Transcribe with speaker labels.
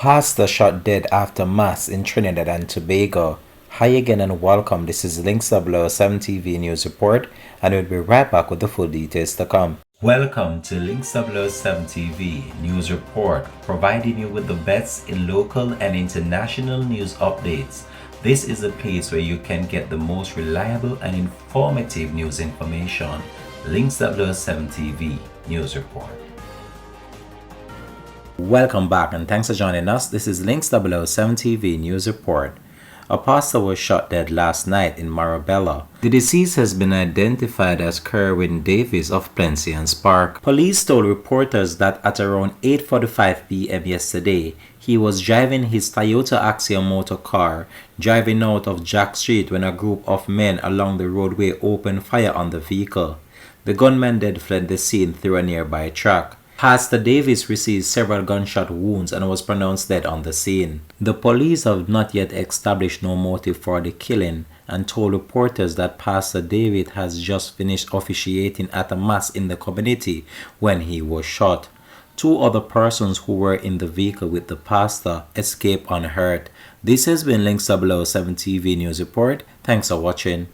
Speaker 1: Pastor shot dead after mass in Trinidad and Tobago. Hi again and welcome. This is Links 007 TV News Report, and we'll be right back with the full details to come. Welcome to Links 007 TV News Report, providing you with the best in local and international news updates. This is a place where you can get the most reliable and informative news information. Links 007 TV News Report. Welcome back and thanks for joining us. This is Links 007 TV News Report. A pastor was shot dead last night in Marabella. The deceased has been identified as Kerwin of Plenty and Spark. Police told reporters that at around 8:45 p.m. yesterday, he was driving his Toyota Axiom motor car, driving out of Jack Street when a group of men along the roadway opened fire on the vehicle. The gunman then fled the scene through a nearby truck. Pastor Davis received several gunshot wounds and was pronounced dead on the scene. The police have not yet established no motive for the killing and told reporters that Pastor David has just finished officiating at a mass in the community when he was shot. Two other persons who were in the vehicle with the pastor escaped unhurt. This has been Links 007 TV News Report. Thanks for watching.